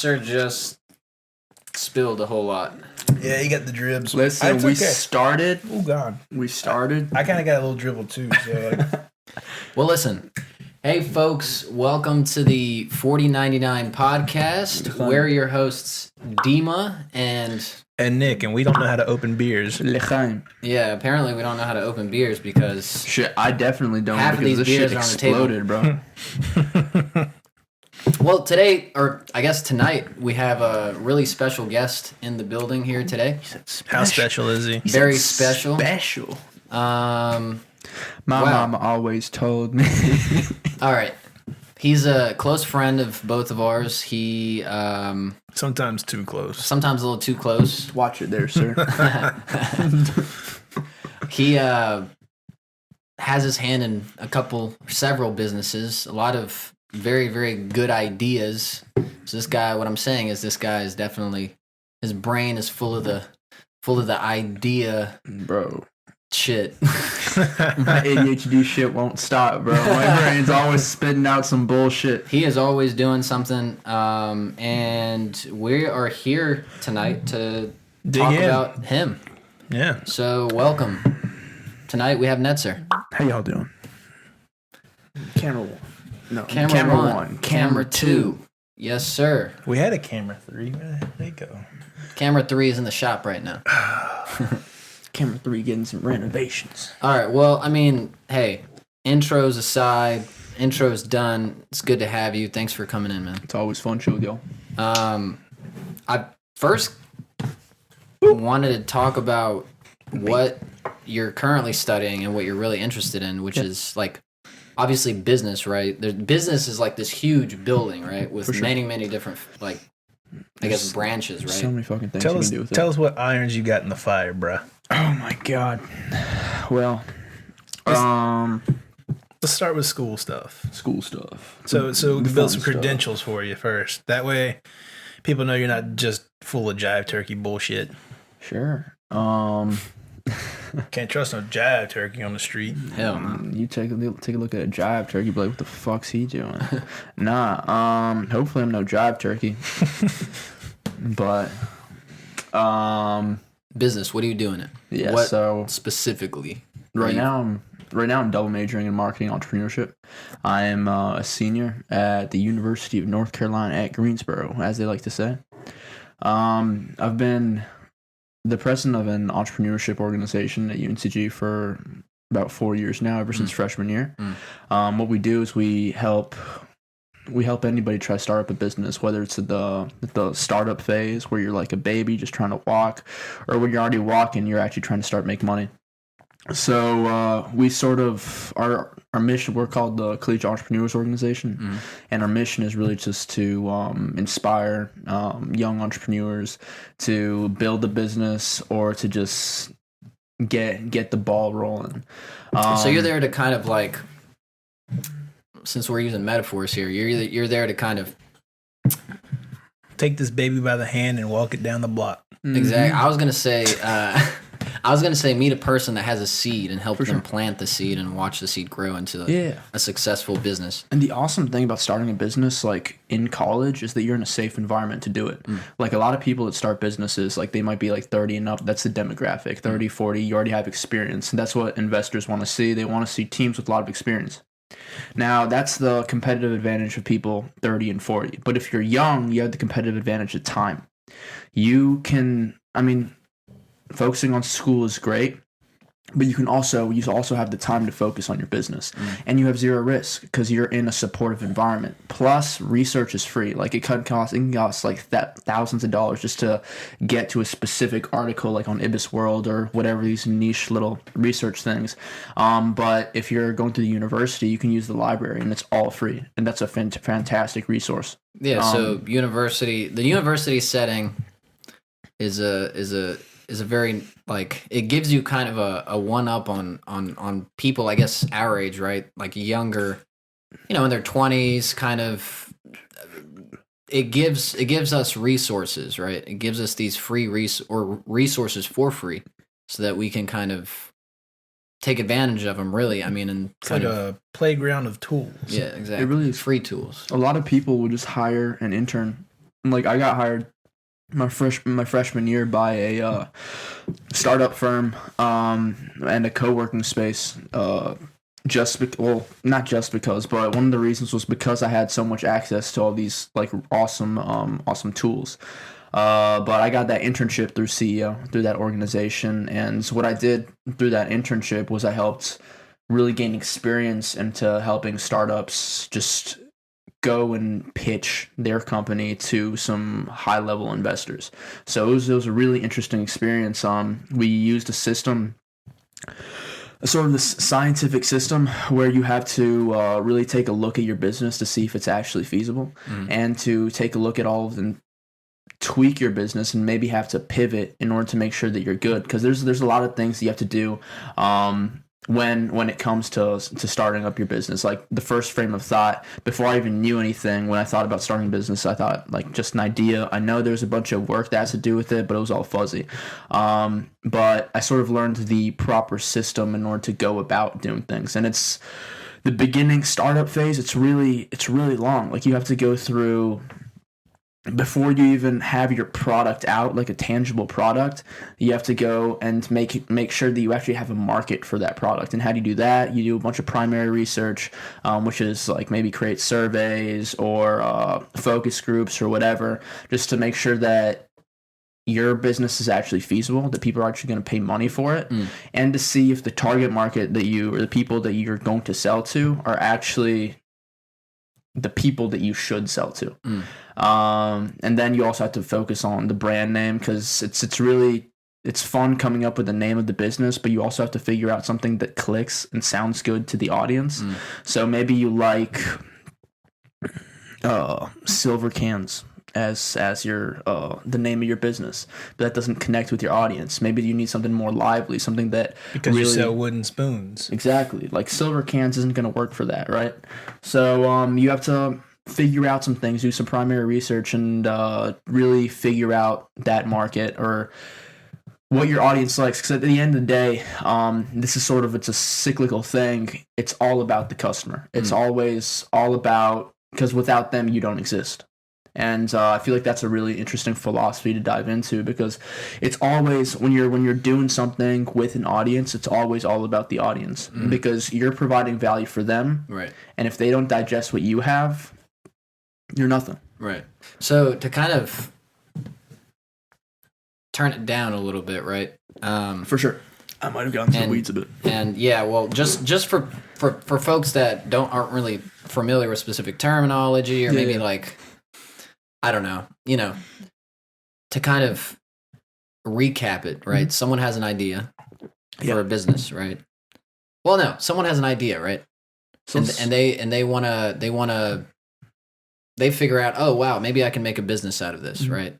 Netzer just spilled a whole lot. Yeah, you got the dribs. Listen, we started. Oh, God. We started. I kind of got a little dribble, too. So Well, listen. Hey, folks. Welcome to the 4099 podcast. We're your hosts, Dima and Nick, and we don't know how to open beers. L'chaim. Yeah, apparently we don't know how to open beers because Shit, I definitely don't half of because these this shit beers are on the table. exploded, bro. Well, today, or I guess tonight, we have a really special guest in the building here today. How special is he? Very special. Special. Um, My Wow. mama always told me. all right. He's a close friend of both of ours. He Sometimes too close. sometimes a little too close. Watch it there, sir. He has his hand in several businesses, a lot of very, very good ideas. So this guy, what I'm saying is this guy is definitely, his brain is full of the idea Bro. shit. My ADHD shit won't stop, bro. My brain's always spitting out some bullshit. He is always doing something, and we are here tonight to talk about him. Yeah. So welcome. Tonight we have Netzer. How y'all doing? Camera one. No, Camera one. Camera two. Yes, sir. We had a camera 3. Where they go? Camera 3 is in the shop right now. Camera 3 getting some renovations. All right. Well, I mean, hey, intros aside, intros done. It's good to have you. Thanks for coming in, man. It's always fun, chill, yo. I first wanted to talk about what you're currently studying and what you're really interested in, which is like obviously business, right? Business is like this huge building, right, with many, many different like I guess branches, right? So many fucking things you can do with it. Tell us what irons you got in the fire, bruh. Oh my god. Well, Let's start with school stuff. school stuff. So we can build some Fun stuff. credentials for you first. That way, people know you're not just full of jive turkey bullshit. Sure. Can't trust no jive turkey on the street. Hell no. You take a look at a jive turkey, be like, what the fuck's he doing? Nah. Hopefully I'm no jive turkey. But Business. What are you doing it? yeah. What So specifically? right now I'm double majoring in marketing entrepreneurship. I am a senior at the University of North Carolina at Greensboro, as they like to say. I've been the president of an entrepreneurship organization at UNCG for about 4 years now, ever since freshman year. What we do is we help anybody try to start up a business, whether it's the startup phase where you're like a baby just trying to walk, or when you're already walking, you're actually trying to start making money. So we sort of our mission, we're called the Collegiate Entrepreneurs Organization, and our mission is really just to inspire young entrepreneurs to build a business or to just get the ball rolling. So you're there to kind of like, since we're using metaphors here, you're there to kind of Take this baby by the hand and walk it down the block. exactly. I was gonna say meet a person that has a seed and help them plant the seed and watch the seed grow into a successful business. And the awesome thing about starting a business, like in college, is that you're in a safe environment to do it. Like a lot of people that start businesses, like they might be like 30 and up. That's the demographic, 30, 40. You already have experience. And that's what investors want to see. They want to see teams with a lot of experience. Now, that's the competitive advantage of people 30 and 40. But if you're young, you have the competitive advantage of time. You can, focusing on school is great, but you also have the time to focus on your business, and you have zero risk because you're in a supportive environment. Plus, research is free. Like it can cost like thousands of dollars just to get to a specific article, like on Ibis World or whatever, these niche little research things. But if you're going to the university, you can use the library, and it's all free, and that's a fantastic resource. Yeah. So the university setting is a very, like, it gives you kind of a one up on people, I guess, our age, right? Like younger, in their 20s, kind of. It gives us resources, right? It gives us these free resources for free, so that we can kind of take advantage of them. Really, and It's like a playground of tools. Yeah, exactly. It really is. Free tools. A lot of people will just hire an intern like I got hired my freshman year by a startup firm and a co-working space. Not just because, but one of the reasons was because I had so much access to all these like awesome tools. But I got that internship through CEO, through that organization. And what I did through that internship was I helped really gain experience into helping startups just go and pitch their company to some high level investors. So it was a really interesting experience. We used a system, sort of this scientific system where you have to really take a look at your business to see if it's actually feasible, and to take a look at all of them, tweak your business, and maybe have to pivot in order to make sure that you're good, because there's a lot of things you have to do when it comes to starting up your business. Like the first frame of thought before I even knew anything, when I thought about starting a business, I thought like just an idea. I know there's a bunch of work that has to do with it, but it was all fuzzy. But I sort of learned the proper system in order to go about doing things, and it's the beginning startup phase. It's really long. Like you have to go through, before you even have your product out, like a tangible product, you have to go and make sure that you actually have a market for that product. And how do you do that? You do a bunch of primary research, which is like maybe create surveys or focus groups or whatever, just to make sure that your business is actually feasible, that people are actually going to pay money for it, and to see if the target market that you, or the people that you're going to sell to, are actually the people that you should sell to. And then you also have to focus on the brand name, because it's fun coming up with the name of the business, but you also have to figure out something that clicks and sounds good to the audience. So maybe you like silver cans as your the name of your business, but that doesn't connect with your audience. Maybe you need something more lively, something that because really, you sell wooden spoons. Exactly, like silver cans isn't going to work for that, right? So you have to figure out some things, do some primary research, and really figure out that market or what your audience likes. Because at the end of the day, this is it's a cyclical thing. It's all about the customer. It's always all about, because without them, you don't exist. And I feel like that's a really interesting philosophy to dive into, because it's always, when you're doing something with an audience, it's always all about the audience, because you're providing value for them. Right. And if they don't digest what you have, you're nothing. Right. So to kind of turn it down a little bit, right? For sure. I might have gotten to the weeds a bit. And yeah, well, just for folks that aren't really familiar with specific terminology, or maybe like, I don't know, to kind of recap it, right? Someone has an idea for a business, right? Well, no, someone has an idea, right? So and they figure out, oh wow, maybe I can make a business out of this, right?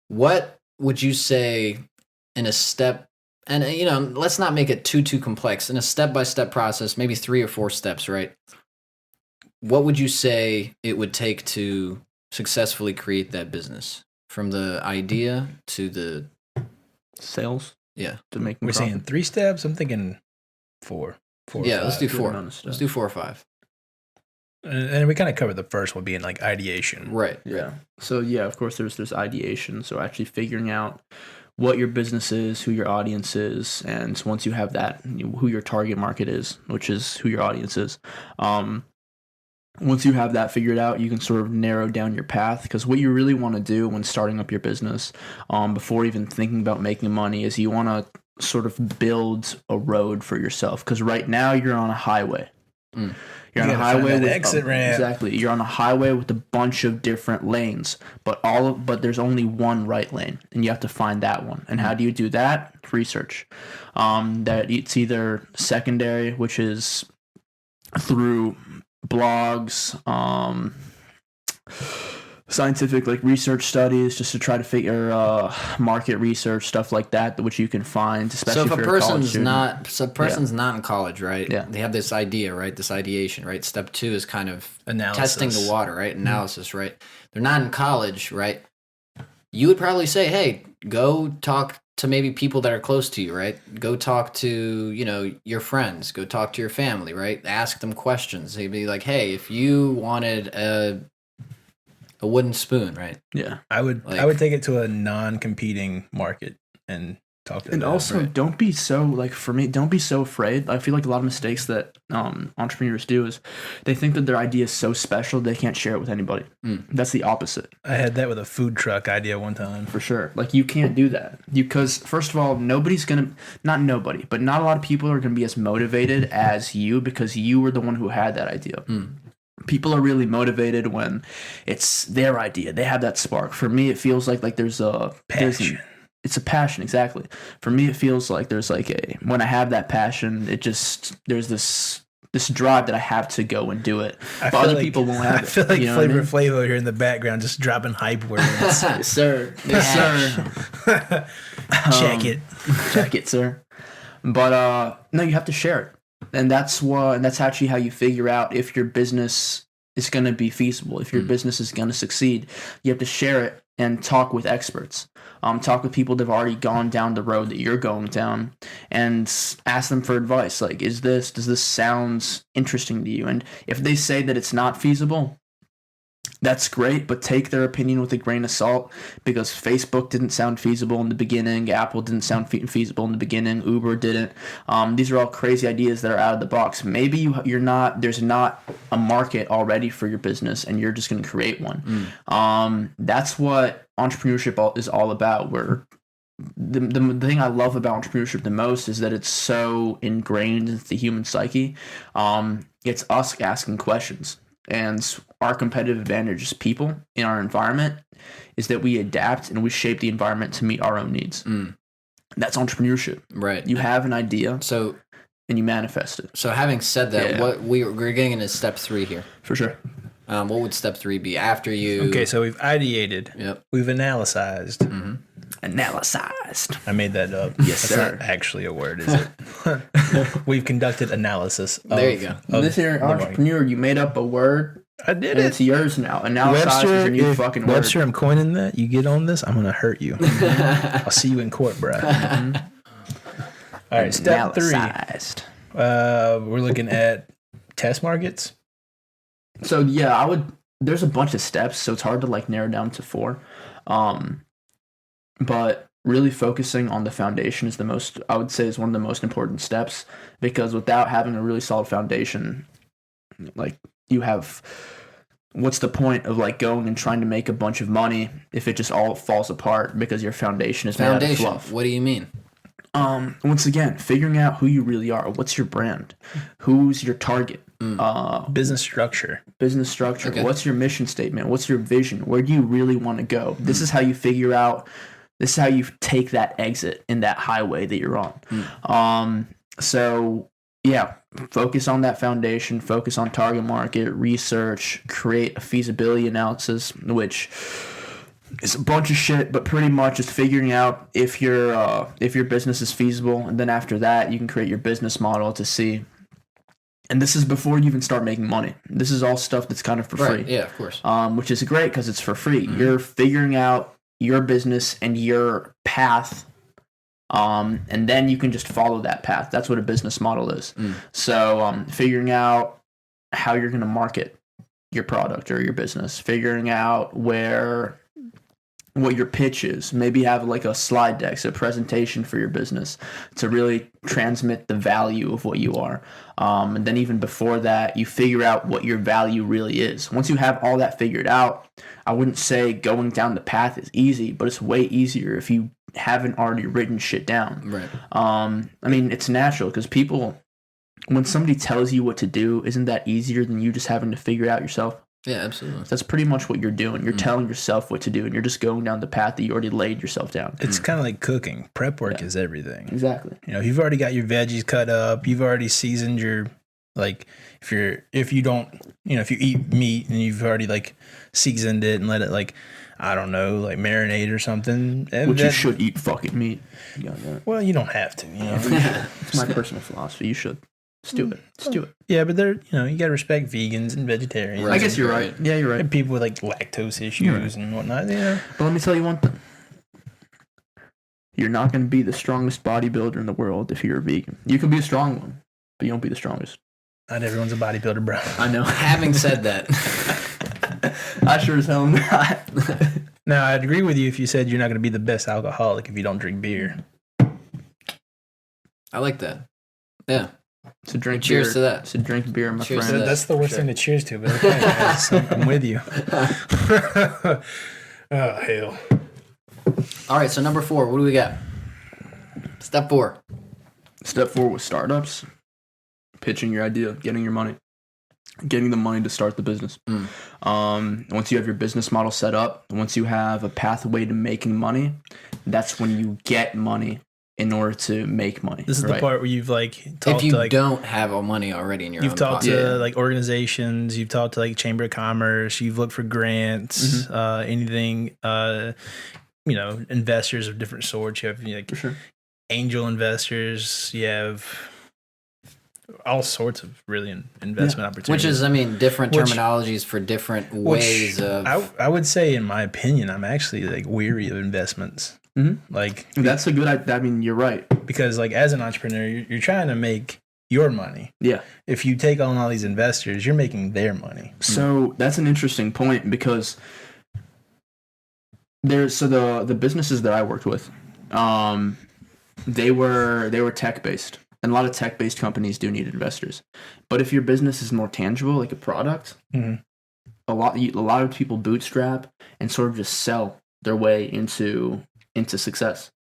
What would you say in a step, and let's not make it too complex, in a step-by-step process, maybe 3 or 4 steps, right? What would you say it would take to successfully create that business, from the idea to the sales? Yeah, to make. We're saying 3 steps. I'm thinking 4. 4. Yeah, let's do 4. Let's do 4 or 5. And we kind of covered the first one being like ideation. Right. Yeah. So yeah, of course there's ideation. So actually figuring out what your business is, who your audience is, and once you have that, who your target market is, which is who your audience is. Once you have that figured out, you can sort of narrow down your path, because what you really want to do when starting up your business, before even thinking about making money, is you want to sort of build a road for yourself. Because right now you're on a highway. You're on a highway with exit ramp. Exactly. You're on a highway with a bunch of different lanes, but there's only one right lane, and you have to find that one. And how do you do that? Research. That it's either secondary, which is through blogs, scientific like research studies, just to try to figure market research, stuff like that, which you can find, especially so if a person's not in college, right? Yeah. They have this idea, right? This ideation, right? Step 2 is kind of Analysis. testing the water, right? Analysis, right? They're not in college, right? You would probably say, hey, go talk to maybe people that are close to you, right? Go talk to, your friends, go talk to your family, right? Ask them questions. They'd be like, hey, if you wanted a wooden spoon, right? Yeah. I would take it to a non-competing market and talk to them. And also, right. don't be so, like, for me, don't be so afraid. I feel like a lot of mistakes that entrepreneurs do is they think that their idea is so special they can't share it with anybody. That's the opposite. I had that with a food truck idea one time. For sure. Like, you can't do that. Because, first of all, nobody's going to, not nobody, but not a lot of people are going to be as motivated as you because you were the one who had that idea. People are really motivated when it's their idea. They have that spark. For me, it feels like there's a Passion. It's a passion, exactly. For me, it feels like there's when I have that passion, there's this drive that I have to go and do it. But other people won't have it. I feel like you know Flavor what I mean? Flav here in the background just dropping hype words. Yes, sir. Yes, sir. Check it. Check it, sir. But no, you have to share it. And that's actually how you figure out if your business is going to be feasible, if your business is going to succeed. You have to share it and talk with experts. Talk with people that have already gone down the road that you're going down and ask them for advice. Like, does this sound interesting to you? And if they say that it's not feasible, that's great, but take their opinion with a grain of salt because Facebook didn't sound feasible in the beginning. Apple didn't sound feasible in the beginning. Uber didn't. These are all crazy ideas that are out of the box. Maybe there's not a market already for your business and you're just going to create one. That's what entrepreneurship is all about. Where the thing I love about entrepreneurship the most is that it's so ingrained into the human psyche. It's us asking questions. And our competitive advantage as people in our environment is that we adapt and we shape the environment to meet our own needs. That's entrepreneurship. Right. You have an idea and you manifest it. So having said that, what we're getting into step 3 here. For sure. What would step 3 be after you? Okay, so we've ideated. Yep. We've analyzed. Analyzed. I made that up. Yes, That's sir. not actually a word, is it? We've conducted analysis. There you go. This here, entrepreneur, you made up a word. I did And it. it's yours now. Analyze is your new fucking word. Webster, I'm coining that. You get on this, I'm going to hurt you. I'll see you in court, bro. All right, step 3. Analyzed. We're looking at test markets. So yeah, there's a bunch of steps, so it's hard to narrow down to 4. But really focusing on the foundation is I would say is one of the most important steps, because without having a really solid foundation, what's the point of going and trying to make a bunch of money if it just all falls apart because your foundation is made out of fluff? What do you mean? Once again, figuring out who you really are. What's your brand? Who's your target? Business structure. Okay. What's your mission statement? What's your vision? Where do you really want to go? This is how you figure out. This is how you take that exit in that highway that you're on. So yeah, focus on that foundation. Focus on target market research. Create a feasibility analysis, which is a bunch of shit, but pretty much just figuring out if your business is feasible, and then after that, you can create your business model to see. And this is before you even start making money. This is all stuff that's kind of for free. Yeah, of course. Which is great because it's for free. You're figuring out your business and your path, and then you can just follow that path. That's what a business model is. So figuring out how you're going to market your product or your business, figuring out what your pitch is. Maybe have a slide deck, so a presentation for your business to really transmit the value of what you are. And then even before that, you figure out what your value really is. Once you have all that figured out, I wouldn't say going down the path is easy, but it's way easier if you haven't already written shit down. Right. I mean, it's natural because when somebody tells you what to do, isn't that easier than you just having to figure it out yourself? Yeah, absolutely. That's pretty much what you're doing. You're telling yourself what to do, and you're just going down the path that you already laid yourself down. It's kind of like cooking. Prep work is everything. Exactly. You've already got your veggies cut up. You've already seasoned your, if you eat meat and you've already seasoned it and let it marinate or something. Which you should eat fucking meat. You got that. Well, you don't have to. It's my personal philosophy. You should. Just do it. Yeah, but you got to respect vegans and vegetarians. Right. I guess you're right. Yeah, you're right. And people with lactose issues and whatnot. Yeah. But let me tell you one thing. You're not going to be the strongest bodybuilder in the world if you're a vegan. You can be a strong one, but you won't be the strongest. Not everyone's a bodybuilder, bro. I know. Having said that, I sure as hell am not. Now, I'd agree with you if you said you're not going to be the best alcoholic if you don't drink beer. I like that. Yeah. So drink Cheers beer. to that. So drink beer, my Cheers to friend. that. That's the worst thing to cheers to, but okay, guys, I'm with you. Oh, hell. All right, so number 4, what do we got? Step 4. Step 4 with startups, pitching your idea, getting your money, getting the money to start the business. Once you have your business model set up, once you have a pathway to making money, that's when you get money in order to make money. This is the part where you've like talked If you to like don't have money already in your you've own talked pocket. to like organizations, you've talked to like Chamber of Commerce, you've looked for grants, anything, investors of different sorts. You have like For sure. angel investors. You have all sorts of really investment opportunities. Which is, different terminologies for different ways of. I would say, in my opinion, I'm actually like weary of investments. Like That's a good. You're right. Because like as an entrepreneur, you're trying to make your money. Yeah. If you take on all these investors, you're making their money. So that's an interesting point because the businesses that I worked with, they were tech based, and a lot of tech based companies do need investors. But if your business is more tangible, like a product, a lot of people bootstrap and sort of just sell their way into success.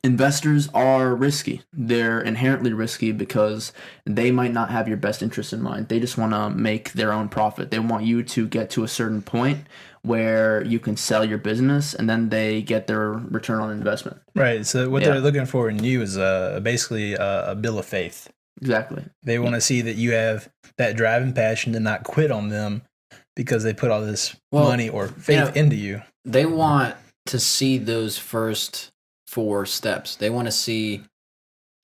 Investors are risky. They're inherently risky because they might not have your best interest in mind. They just want to make their own profit. They want you to get to a certain point where you can sell your business and then they get their return on investment. Right. So what they're looking for in you is basically a bill of faith. Exactly. They want to see that you have that drive and passion to not quit on them because they put all this money or faith into you. They want to see those first 4 steps. They want to see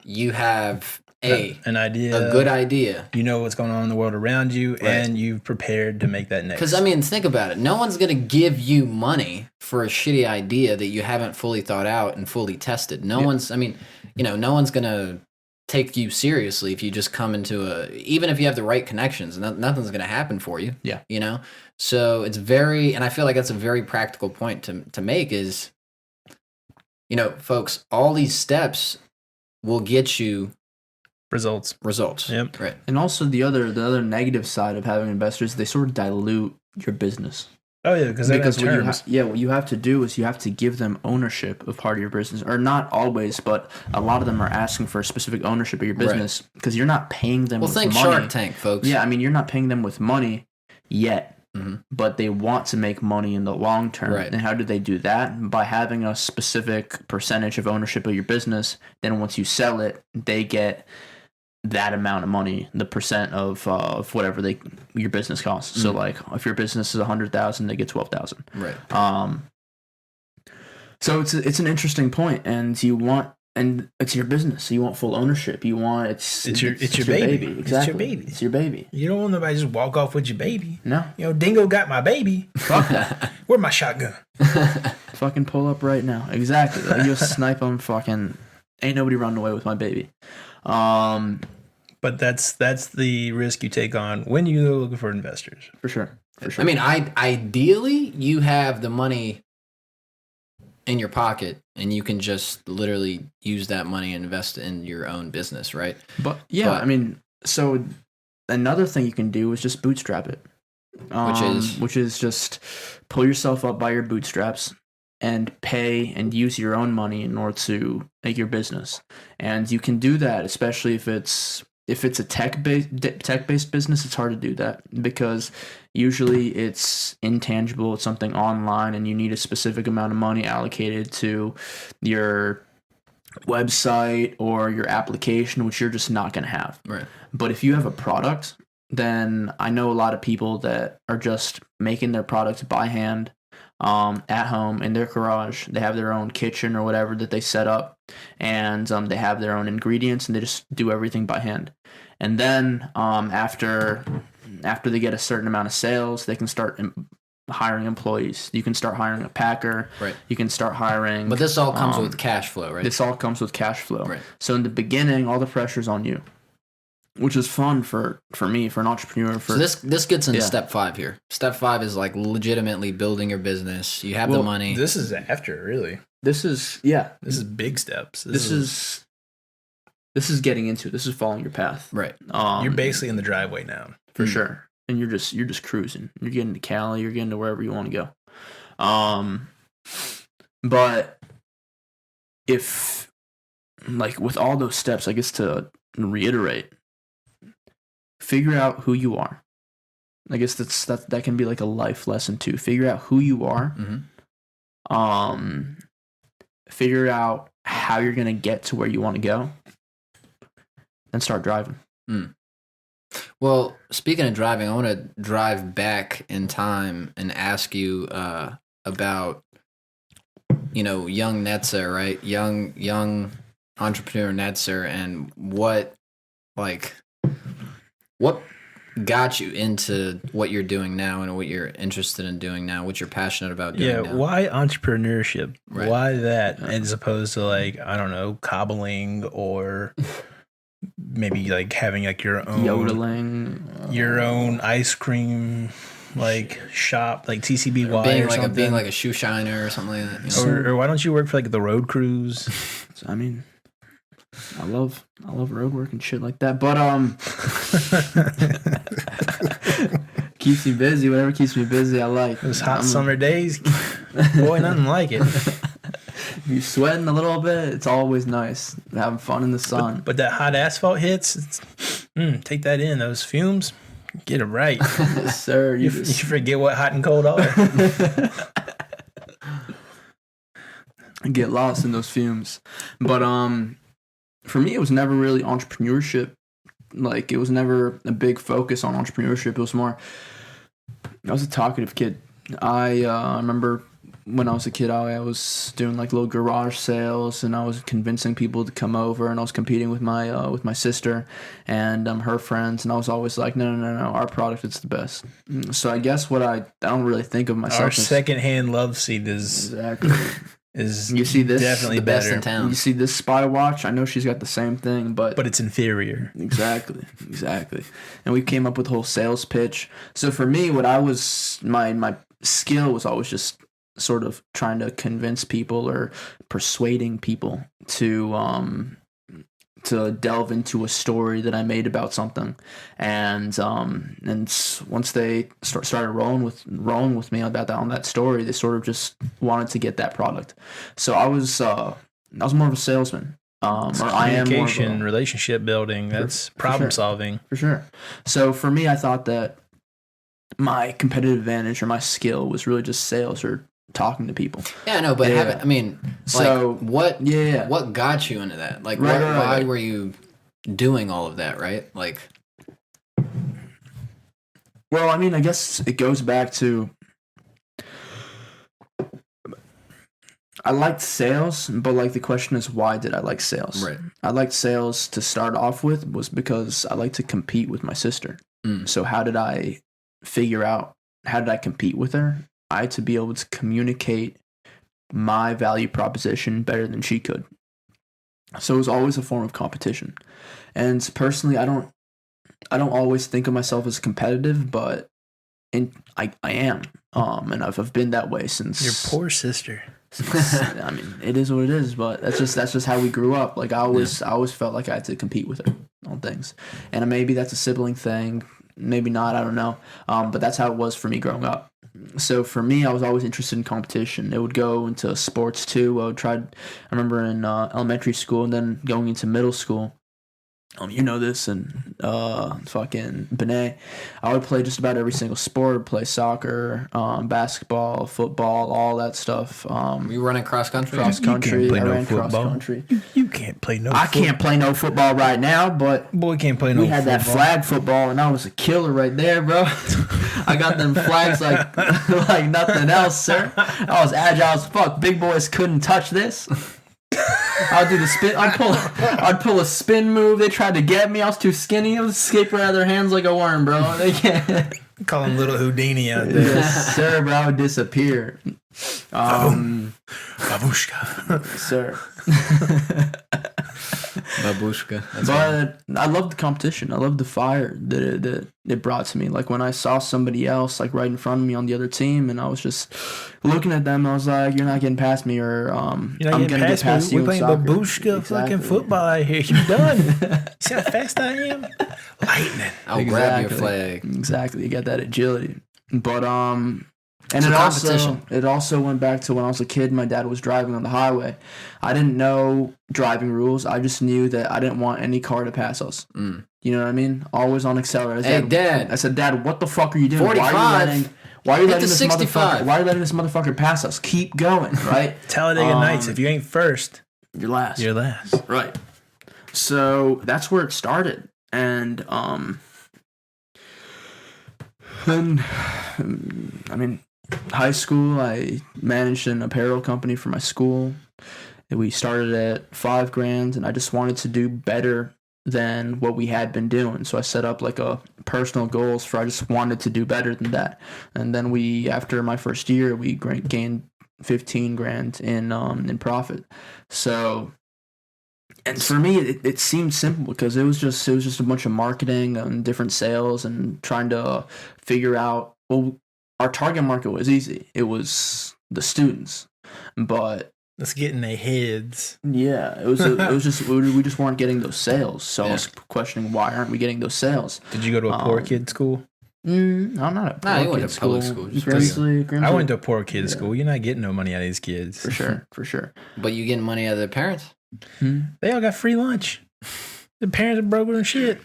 you have an idea, a good idea. You know what's going on in the world around you, and you've prepared to make that next. Because think about it. No one's going to give you money for a shitty idea that you haven't fully thought out and fully tested. No one's. No one's going to take you seriously if you just come into even if you have the right connections. Nothing's going to happen for you. Yeah. So it's and I feel like that's a very practical point to make is. Folks, all these steps will get you results. Yep. Right. And also the other negative side of having investors, they sort of dilute your business. Oh yeah, because what you have to do is you have to give them ownership of part of your business, or not always, but a lot of them are asking for a specific ownership of your business because you're not paying them with money. Well, think Shark Tank, folks. Yeah, you're not paying them with money yet. But they want to make money in the long term. Right. And how do they do that? By having a specific percentage of ownership of your business. Then once you sell it, they get that amount of money, the percent of whatever your business costs. So like if your business is $100,000, they get $12,000. Right. So it's an interesting point, and it's your business. So you want full ownership. You want it's your baby. Exactly. It's your baby. It's your baby. You don't want nobody to just walk off with your baby. No. Dingo got my baby. Fuck. Where's my shotgun? Fucking pull up right now. Exactly. Like you'll snipe them. Fucking ain't nobody running away with my baby. But that's the risk you take on when you go looking for investors. For sure. Ideally, you have the money in your pocket and you can just literally use that money and invest in your own business, right? But so another thing you can do is just bootstrap it. Which is just pull yourself up by your bootstraps and pay and use your own money in order to make your business. And you can do that, especially if it's a tech-based business. It's hard to do that because usually it's intangible. It's something online, and you need a specific amount of money allocated to your website or your application, which you're just not going to have. Right. But if you have a product, then I know a lot of people that are just making their products by hand at home in their garage. They have their own kitchen or whatever that they set up, and they have their own ingredients, and they just do everything by hand. And then after they get a certain amount of sales, they can start hiring employees. You can start hiring a packer. Right. You can start hiring. But this all comes with cash flow, right? This all comes with cash flow. Right. So in the beginning, all the pressure's on you. which is fun for me, for an entrepreneur. So this gets into step 5 here. Step 5 is like legitimately building your business. You have the money. This is after, really. This is big steps. This is getting into it. This is following your path. Right. You're basically in the driveway now. For sure. And you're just cruising. You're getting to Cali, you're getting to wherever you want to go. But if, like, with all those steps, I guess to reiterate, figure out who you are. I guess that can be like a life lesson too. Figure out who you are. Figure out how you're gonna get to where you want to go, and start driving. Well, speaking of driving, I want to drive back in time and ask you about, young Netzer, right? Young entrepreneur Netzer, and what got you into what you're doing now and what you're interested in doing now, what you're passionate about doing now. Why entrepreneurship? Right. Why that as opposed to, like, I don't know, cobbling or maybe like having like your own yodeling, your own ice cream like shop, like TCBY being or something. Being like a shoe shiner or something like that. Or why don't you work for like the road crews? I mean, I love road work and shit like that, but keeps me busy. Whatever keeps me busy, I like. Those hot summer days, boy, nothing like it. You sweating a little bit, it's always nice. Having fun in the sun. But that hot asphalt hits, take that in. Those fumes, get it right. Yes, sir. You forget what hot and cold are. Get lost in those fumes. But for me, it was never really entrepreneurship. Like, it was never a big focus on entrepreneurship. It was more, I was a talkative kid. I remember when I was a kid, I was doing like little garage sales, and I was convincing people to come over, and I was competing with my sister and her friends, and I was always like, no, our product is the best. So I guess I don't really think of myself. Our secondhand love seat is exactly. You see this, definitely the best in town. You see this spy watch. I know she's got the same thing, but it's inferior. Exactly. And we came up with a whole sales pitch. So for me, what I was my skill was always just sort of trying to convince people or persuading people to delve into a story that I made about something, and once they started rolling with me on that story, they sort of just wanted to get that product. So I was more of a salesman. I am communication, relationship building. That's problem solving for sure. So for me, I thought that my competitive advantage or my skill was really just sales or talking to people. Yeah, no, but what got you into that? Like, why were you doing all of that, right? Like, well, I mean, I guess it goes back to, I liked sales, but like the question is, why did I like sales? Right. I liked sales to start off with was because I like to compete with my sister. So how did I compete with her? I had to be able to communicate my value proposition better than she could. So it was always a form of competition. And personally, I don't always think of myself as competitive, but I am. And I've been that way since. Your poor sister. I mean, it is what it is, but that's just how we grew up. Like I always felt like I had to compete with her on things. And maybe that's a sibling thing, maybe not, I don't know. But that's how it was for me growing up. So for me, I was always interested in competition. It would go into sports too. I remember in elementary school and then going into middle school. You know this, and fucking Benet. I would play just about every single sport. Play soccer, basketball, football, all that stuff. You running cross country? Cross country. I ran cross country. You can't play no. I can't play no football right now, but boy can't play no. We had football. that flag football, and I was a killer right there, bro. I got them flags like nothing else, sir. I was agile as fuck. Big boys couldn't touch this. I'd do the spin. I'd pull a spin move. They tried to get me. I was too skinny. I would escape right out of their hands like a worm, bro. They can't. Call him Little Houdini out there. Yes, sir, bro. I would disappear. Babushka. Sir. Babushka. That's funny. But I love the competition. I love the fire that it brought to me. Like when I saw somebody else like right in front of me on the other team, and I was just looking at them. I was like, "You're not getting past me," or You're not "I'm getting gonna get past you." We're playing in soccer. babushka fucking football out here. You done? See how fast I am? Lightning. I'll grab your flag. Exactly. You got that agility. But and It's a it competition. also went back to when I was a kid. My dad was driving on the highway. I didn't know driving rules. I just knew that I didn't want any car to pass us. Mm. You know what I mean? Always on accelerator. Hey, Dad. I said, Dad, what the fuck are you doing? 45. Why are you Hit letting the this 65. motherfucker? Why are you letting this motherfucker pass us? Keep going, right? Talladega Nights. If you ain't first, You're last. you're last. Right. So that's where it started. And I mean, high school, I managed an apparel company for my school. We started at $5,000, and I just wanted to do better than what we had been doing. So I set up like a personal goals for I just wanted to do better than that. And then after my first year, we gained $15,000 in profit. So, and for me, it seemed simple because it was just a bunch of marketing and different sales and trying to figure out. Well, our target market was easy. It was the students, but Let's get in their heads. yeah, it was just we just weren't getting those sales. So I was questioning why aren't we getting those sales? Did you go to a poor kid school? I'm not a you went kid to public school. Grimsley, I went to a poor kid school. You're not getting no money out of these kids. for sure. But you getting money out of their parents? They all got free lunch. The parents are broke and shit.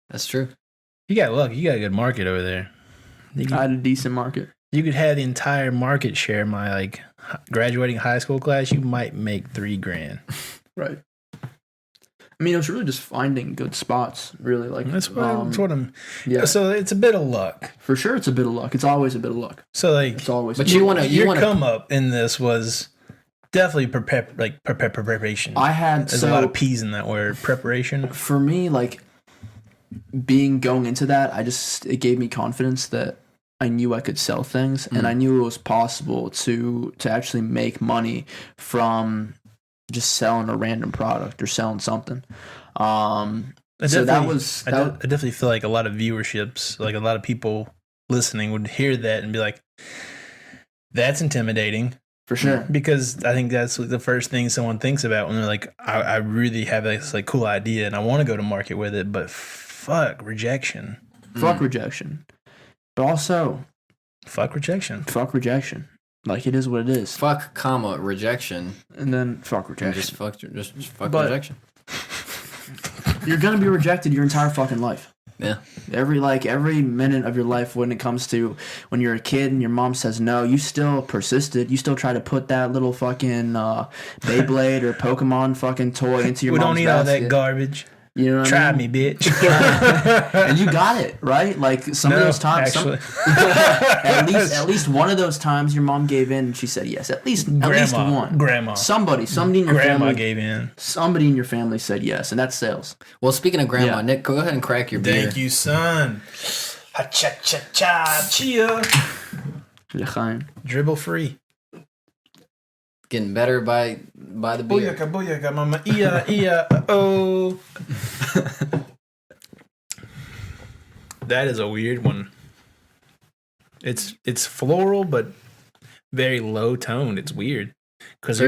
That's true. You got luck. You got a good market over there. I had a decent market. You could have the entire market share. My graduating high school class, you might make $3,000. Right. I mean, it was really just finding good spots. Really, like That's what I'm. Yeah. So it's a bit of luck. For sure, it's a bit of luck. It's always a bit of luck. So It's always. But you want to your come up in this was definitely preparation. I had There's a lot of P's in that word. Preparation. For me, like going into that, it gave me confidence that I knew I could sell things, and I knew it was possible to actually make money from just selling a random product or selling something. I definitely feel like a lot of viewerships, like a lot of people listening would hear that and be like, that's intimidating. For sure. Because I think that's the first thing someone thinks about when they're like, I really have this cool idea and I want to go to market with it, but fuck rejection. Fuck rejection. But also, fuck rejection. Fuck rejection. Like, it is what it is. Fuck, rejection. And then fuck rejection. Just fuck rejection. You're going to be rejected your entire fucking life. Yeah. Every minute of your life when it comes to when you're a kid and your mom says no, you still persisted. You still try to put that little fucking Beyblade or Pokemon fucking toy into your mom's basket. We don't need all that garbage. You know what Try I mean? me, bitch. And you got it, right? Like some of those times, at least one of those times, your mom gave in and she said yes. At least one. Grandma. Somebody in your grandma family gave in. Somebody in your family said yes, and that's sales. Well, speaking of grandma, Nick, go ahead and crack your beer. Thank you, son. Ha cha cha cha chia. L'chaim. Dribble free. Getting better by the beer. Booyaka, booyaka, mama, iya, oh. That is a weird one. It's floral, but very low toned. It's weird because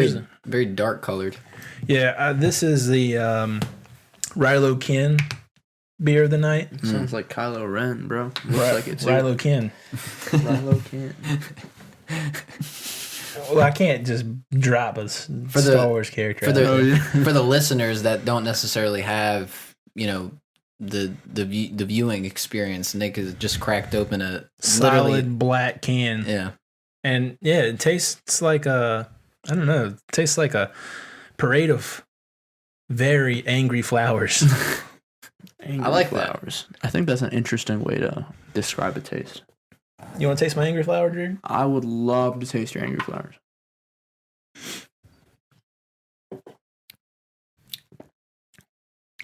very dark colored. Yeah, this is the Rilo Ken beer of the night. Sounds like Kylo Ren, bro. Looks like it's Rilo Ken. Rilo Ken. Well, I can't just drop a Star Wars character. For the listeners that don't necessarily have, the viewing experience, Nick has just cracked open a solid black can. Yeah. And yeah, it tastes like it tastes like a parade of very angry flowers. Angry I like flowers. That. I think that's an interesting way to describe a taste. You want to taste my angry flower, Drew? I would love to taste your angry flowers.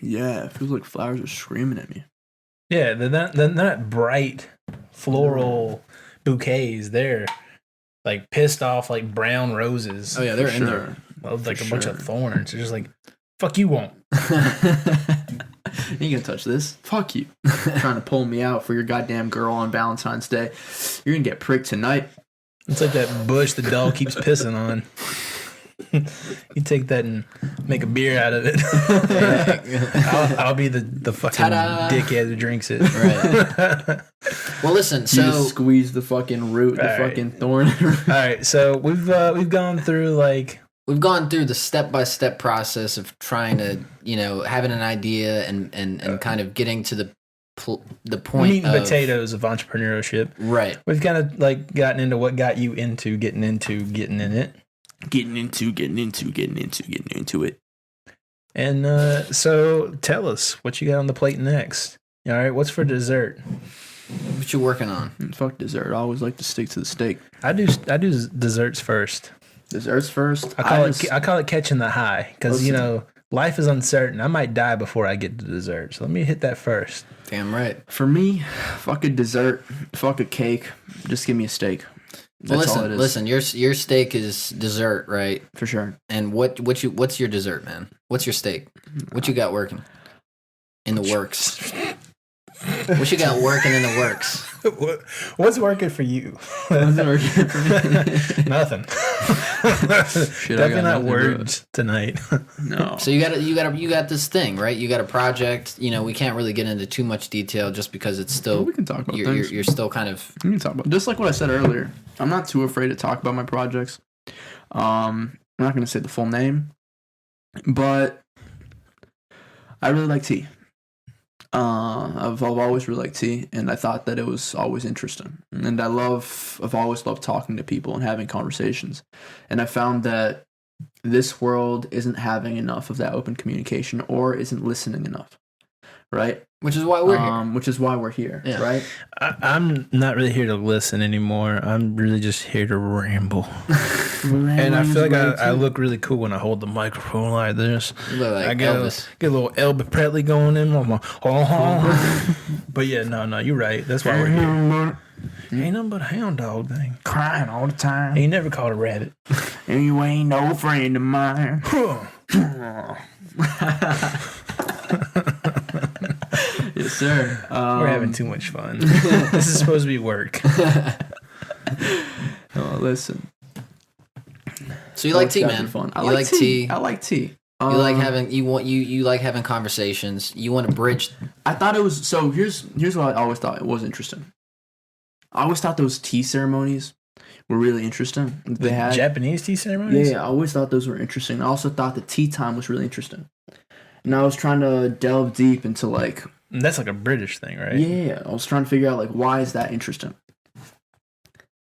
Yeah, it feels like flowers are screaming at me. Yeah, they're not bright floral bouquets. They're like pissed off, like brown roses. Oh yeah, they're in there. Like a bunch of thorns. They're just like Fuck you won't. You ain't gonna touch this. Fuck you. Trying to pull me out for your goddamn girl on Valentine's Day. You're gonna get pricked tonight. It's like that bush the dog keeps pissing on. You take that and make a beer out of it. I'll be the fucking Ta-da. dickhead who drinks it. Right. Well, listen. You So just squeeze the fucking root, the fucking thorn. All right, so we've gone through like we've gone through the step-by-step process of trying to, having an idea and kind of getting to the point meat and of potatoes of entrepreneurship. Right. We've kind of like gotten into what got you into getting in it. Getting into it. And so tell us what you got on the plate next. All right, what's for dessert? What you working on? Fuck dessert. I always like to stick to the steak. I do desserts first. Desserts first. I call it catching the high because life is uncertain. I might die before I get to dessert. So let me hit that first. Damn right. For me, fuck a dessert, fuck a cake. Just give me a steak. That's all it is. Listen. Your steak is dessert, right? For sure. And what's your dessert, man? What's your steak? What you got working in the works? What you got working in the works? What's working for you? What's working for me? Nothing. Definitely not words tonight. No. So you got this thing, right? You got a project. We can't really get into too much detail just because it's still. Well, we can talk about things. You're still kind of. We can talk about just like what I said earlier. I'm not too afraid to talk about my projects. I'm not going to say the full name, but I really like tea. I've always really liked tea, and I thought that it was always interesting. And I've always loved talking to people and having conversations. And I found that this world isn't having enough of that open communication or isn't listening enough, right? Which is why we're here. Which is why we're here, Yeah. right? I'm not really here to listen anymore. I'm really just here to ramble. And I feel like I look really cool when I hold the microphone like this. You look like I get Elvis. get a little Elvis Presley going in. But yeah, no, you're right. That's why we're here. Ain't nothing but a hound dog thing. Crying all the time. Ain't never caught a rabbit. And you ain't no friend of mine. Yes, sir. We're having too much fun. This is supposed to be work. Oh, listen. So you like tea, man? Fun. You like tea. I like tea. You like having you like having conversations. You want to bridge. I thought it was so. Here's what I always thought it was interesting. I always thought those tea ceremonies were really interesting. They had Japanese tea ceremonies. Yeah, I always thought those were interesting. I also thought the tea time was really interesting. And I was trying to delve deep into like. And that's like a British thing, right? Yeah, I was trying to figure out like why is that interesting.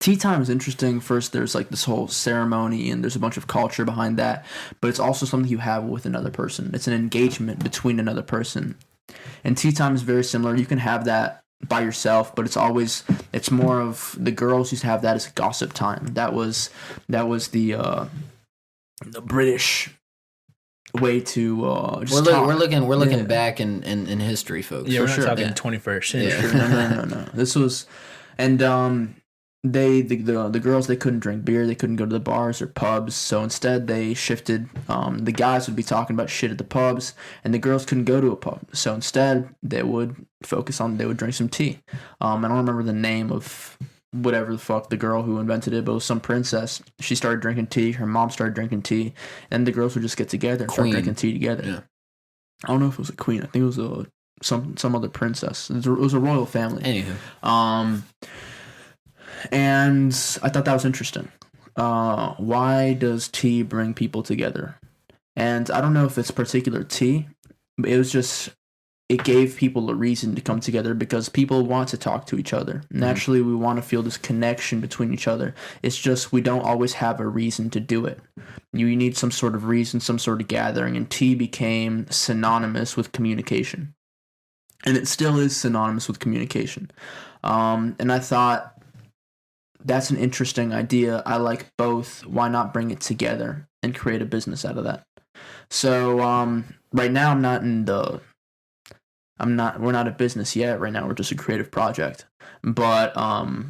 Tea time is interesting. First, there's like this whole ceremony and there's a bunch of culture behind that, but it's also something you have with another person. It's an engagement between another person. And tea time is very similar. You can have that by yourself, but it's more of the girls used to have that as gossip time. That was the British way to just talk. We're looking back in history, folks. Yeah, we're for not sure. talking 21st century. Yeah. No. This was, and the girls, they couldn't drink beer, they couldn't go to the bars or pubs, so instead they shifted. The guys would be talking about shit at the pubs, and the girls couldn't go to a pub, so instead they would drink some tea. I don't remember the name of whatever the fuck the girl who invented it, but it was some princess. She started drinking tea, her mom started drinking tea, and the girls would just get together and start drinking tea together. Yeah. I don't know if it was a queen. I think it was some other princess. It was a royal family. Anywho. And I thought that was interesting. Why does tea bring people together? And I don't know if it's particular tea, but it gave people a reason to come together because people want to talk to each other. Naturally, we want to feel this connection between each other. It's just we don't always have a reason to do it. You need some sort of reason, some sort of gathering, and tea became synonymous with communication. And it still is synonymous with communication. And I thought, that's an interesting idea. I like both. Why not bring it together and create a business out of that? So right now we're not a business yet. Right now we're just a creative project. But right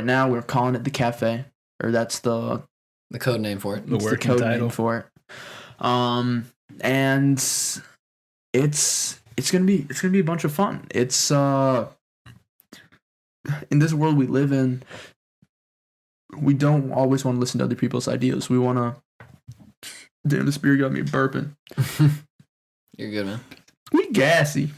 now we're calling it the cafe, or that's the The code name for it. The it's working code title name for it. And it's gonna be a bunch of fun. It's in this world we live in, we don't always want to listen to other people's ideas. We want to. Damn, this beer got me burping. You're good, man. We gassy.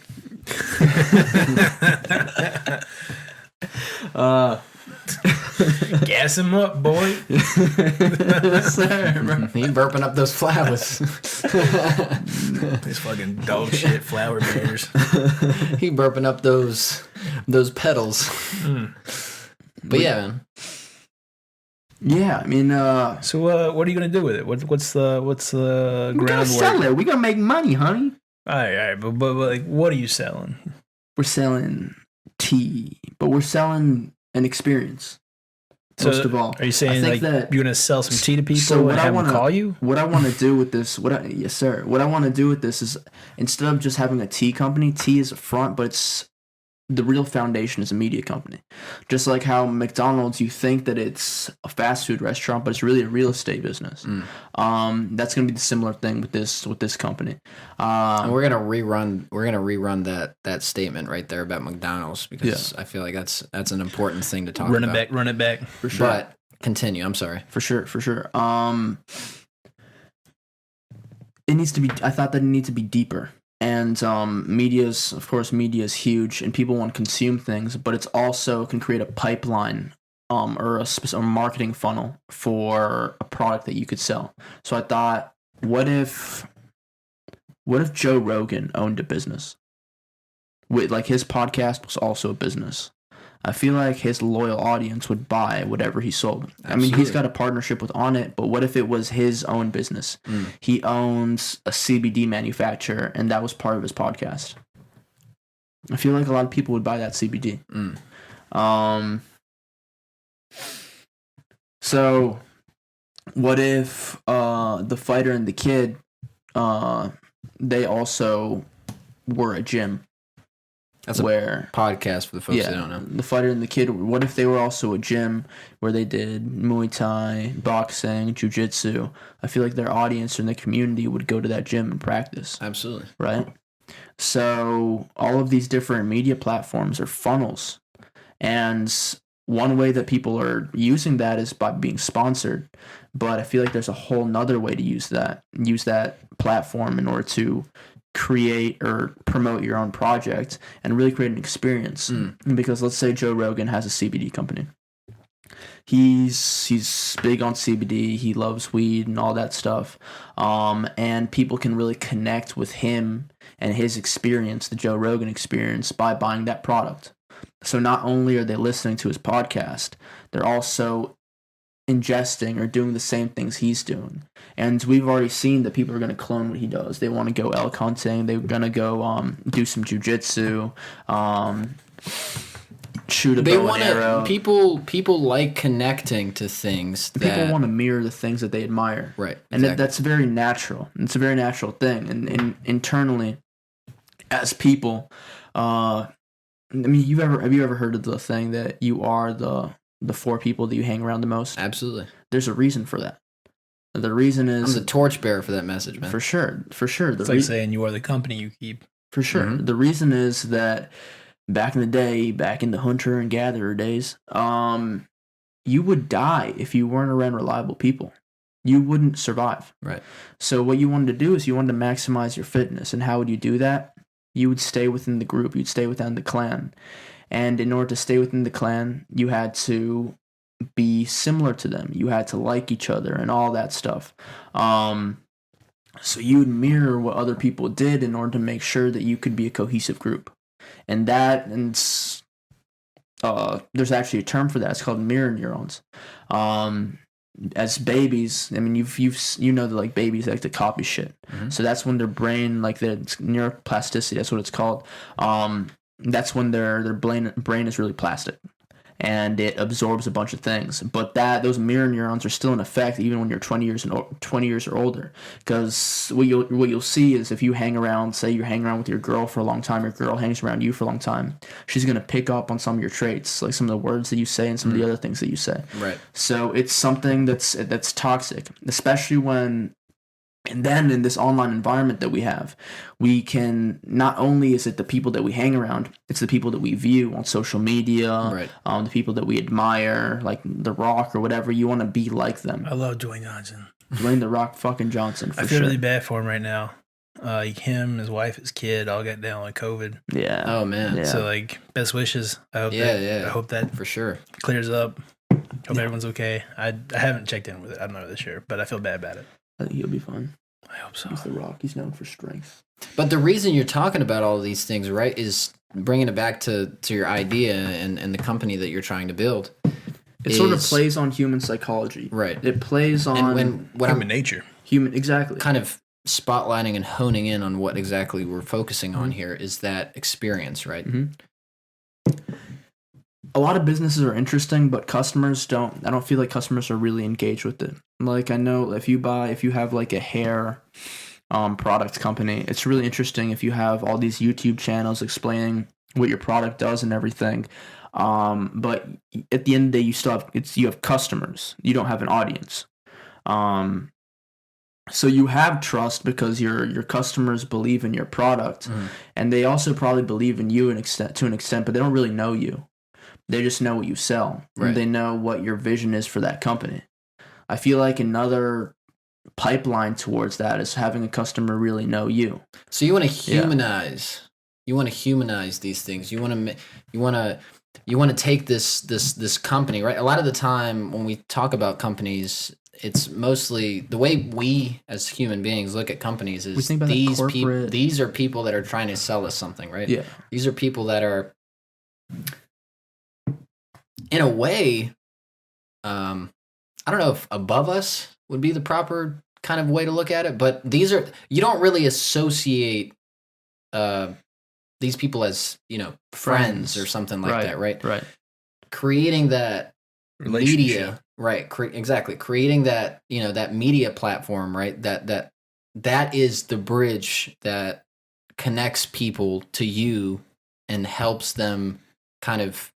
Gas him up, boy. Yes, sir. He burping up those flowers. These fucking dog shit flower bears. He burping up those petals. But yeah, man. Yeah, I mean, So what are you gonna do with it? What's the we gotta groundwork? sell it. We gotta make money, honey. All right, but like, what are you selling? We're selling tea, but we're selling an experience. So Most of all, are you saying I like think that you're gonna sell some tea to people So what and I have them wanna- call you? what I want to do with this, yes, sir. What I want to do with this is instead of just having a tea company, tea is a front, but it's the real foundation is a media company. Just like how McDonald's, you think that it's a fast food restaurant, but it's really a real estate business. That's gonna be the similar thing with this company. And we're gonna rerun that statement right there about McDonald's because I feel like that's an important thing to talk Run about. it back. For sure. But continue. I'm sorry. For sure. It needs to be. I thought that it needs to be deeper. And media is huge, and people want to consume things, but it's also can create a pipeline or a marketing funnel for a product that you could sell. So I thought, what if Joe Rogan owned a business? Like his podcast was also a business. I feel like his loyal audience would buy whatever he sold. Absolutely. I mean, he's got a partnership with On It, but what if it was his own business? He owns a CBD manufacturer, and that was part of his podcast. I feel like a lot of people would buy that CBD. So, what if the fighter and the kid, they also were a gym? That's where a podcast for the folks that don't know. The fighter and the kid. What if they were also a gym where they did Muay Thai, boxing, jiu-jitsu? I feel like their audience and their community would go to that gym and practice. Absolutely. Right? So all of these different media platforms are funnels. And one way that people are using that is by being sponsored. But I feel like there's a whole nother way to use that platform in order to create or promote your own project and really create an experience. Because let's say Joe Rogan has a CBD company. He's big on CBD. He loves weed and all that stuff. And people can really connect with him and his experience, the Joe Rogan experience, by buying that product. So not only are they listening to his podcast, they're also ingesting or doing the same things he's doing. And we've already seen that people are going to clone what he does. They want to go elk hunting. They're going to go do some jiu-jitsu, shoot a bow and arrow. People like connecting to things that People want to mirror the things that they admire. Right. And Exactly. that's very natural. It's a very natural thing. And internally, as people, I mean, have you ever heard of the thing that you are the four people that you hang around the most? Absolutely. There's a reason for that. The reason is I'm the torchbearer for that message, man. for sure. It's like saying you are the company you keep. For sure. Mhm. The reason is that back in the day, back in the hunter and gatherer days, you would die if you weren't around reliable people. You wouldn't survive. Right. So what you wanted to do is you wanted to maximize your fitness. And how would you do that? You would stay within the group. You'd stay within the clan. And in order to stay within the clan, you had to be similar to them. You had to like each other and all that stuff. So you would mirror what other people did in order to make sure that you could be a cohesive group. And there's actually a term for that. It's called mirror neurons. As babies, I mean, you know that like babies like to copy shit. Mhm. So that's when their brain, like the neuroplasticity, that's what it's called. That's when their brain is really plastic, and it absorbs a bunch of things. But those mirror neurons are still in effect even when you're 20 years or older. Because what you'll see is if you hang around, say you're hanging around with your girl for a long time, your girl hangs around you for a long time, she's gonna pick up on some of your traits, like some of the words that you say and some of the other things that you say. Right. So it's something that's toxic, especially when And then in this online environment that we have, we can, not only is it the people that we hang around, it's the people that we view on social media, Right. The people that we admire, like The Rock or whatever. You want to be like them. I love Dwayne Johnson. Dwayne The Rock fucking Johnson, for I feel sure. really bad for him right now. Him, his wife, his kid all got down with COVID. Yeah. Oh man. Yeah. So like, best wishes. I hope Yeah. I hope that For sure. clears up. Hope everyone's okay. I haven't checked in with it. I don't know this year, but I feel bad about it. I think he'll be fine. I hope so. He's The Rock. He's known for strength. But the reason you're talking about all of these things, right, is bringing it back to your idea and the company that you're trying to build. It sort of plays on human psychology. Right. It plays on And what Human I'm nature. exactly. kind of spotlighting and honing in on what exactly we're focusing on here is that experience, right? A lot of businesses are interesting, but customers don't. I don't feel like customers are really engaged with it. Like, I know if you have like a hair product company, it's really interesting if you have all these YouTube channels explaining what your product does and everything. But at the end of the day, you have customers. You don't have an audience. So you have trust because your customers believe in your product, and they also probably believe in you to an extent, but they don't really know you. They just know what you sell. Right. And they know what your vision is for that company. I feel like another pipeline towards that is having a customer really know you. So you want to humanize. You want to humanize these things. You want to take this company, right? A lot of the time when we talk about companies, it's mostly the way we as human beings look at companies is think about these that people. corporate- These are people that are trying to sell us something, right? Yeah. These are people that are, in a way, I don't know if above us would be the proper kind of way to look at it, but you don't really associate these people as, friends or something like that, right? Right. Creating that Relationship. media, right? Exactly. Creating that, that media platform, right? That is the bridge that connects people to you and helps them kind of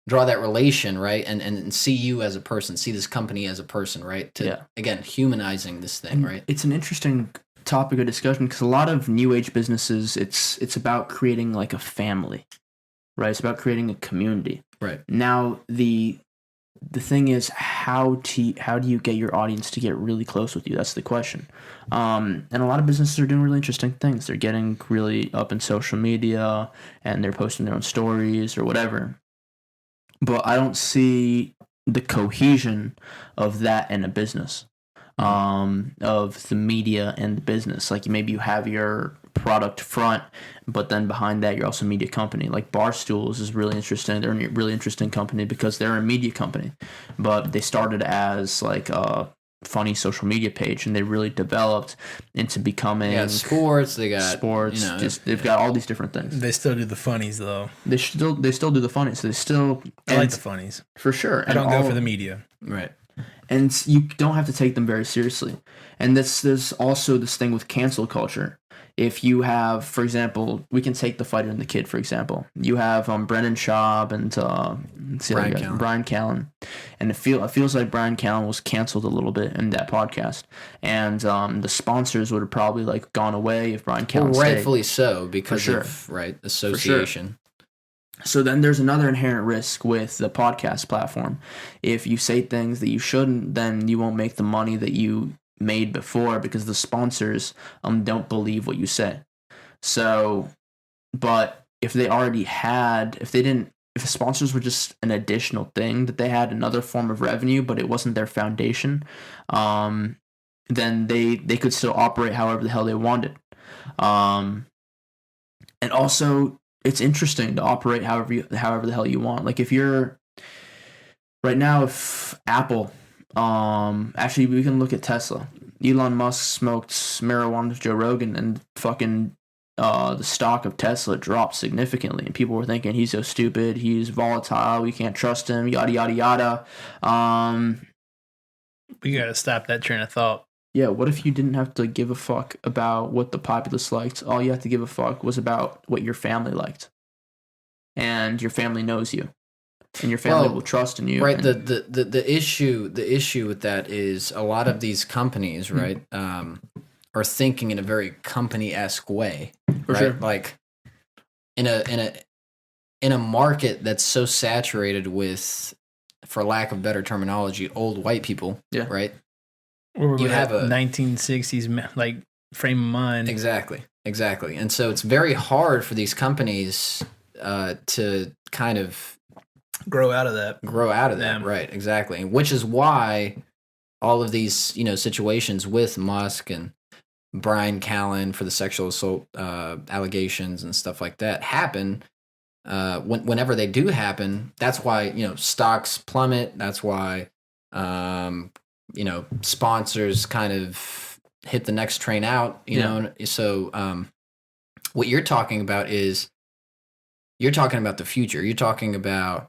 draw that relation, right? And see you as a person, see this company as a person, right? Again, humanizing this thing, And right? It's an interesting topic of discussion because a lot of new age businesses, it's about creating like a family, right? It's about creating a community. Right. Now the thing is, how do you get your audience to get really close with you? That's the question. And a lot of businesses are doing really interesting things. They're getting really up in social media and they're posting their own stories or whatever. But I don't see the cohesion of that in a business, of the media and the business. Like maybe you have your product front, but then behind that you're also a media company. Like Barstools is really interesting. They're a really interesting company because they're a media company, but they started as like a funny social media page and they really developed into becoming They got sports, they got sports. They've got all these different things. They still do the funnies though. They still do the funnies. They still I like the funnies. for sure. I don't go for the media. right. And you don't have to take them very seriously. And there's also this thing with cancel culture. If you have, for example, we can take The Fighter and the Kid, for example. You have Brennan Schaub and Brian Callen. And it feels like Brian Callen was canceled a little bit in that podcast. And the sponsors would have probably like gone away if Brian Callen stayed. Rightfully so, because sure. of association. So then there's another inherent risk with the podcast platform. If you say things that you shouldn't, then you won't make the money that you made before because the sponsors don't believe what you say. So, but if the sponsors were just an additional thing that they had another form of revenue, but it wasn't their foundation, then they could still operate however the hell they wanted. And also, it's interesting to operate however the hell you want. Like if you're right now, if Apple, actually we can look at Tesla. Elon Musk smoked marijuana with Joe Rogan, and fucking the stock of Tesla dropped significantly, and people were thinking he's so stupid, he's volatile, we can't trust him, yada yada yada. We gotta stop that train of thought. Yeah, what if you didn't have to give a fuck about what the populace liked? All you had to give a fuck was about what your family liked. And your family knows you. And your family will trust in you. Right. The issue with that is a lot of these companies, right? are thinking in a very company-esque way, For right? sure. Like in a market that's so saturated with, for lack of better terminology, old white people, Yeah. right? Or You have a 1960s like frame of mind. Exactly. And so it's very hard for these companies to kind of Grow out of that. grow out of that. Yeah. Right. Exactly. Which is why all of these, situations with Musk and Brian Callen for the sexual assault allegations and stuff like that happen. Whenever they do happen, that's why stocks plummet. That's why sponsors kind of hit the next train out. You know, so what you're talking about is you're talking about the future. You're talking about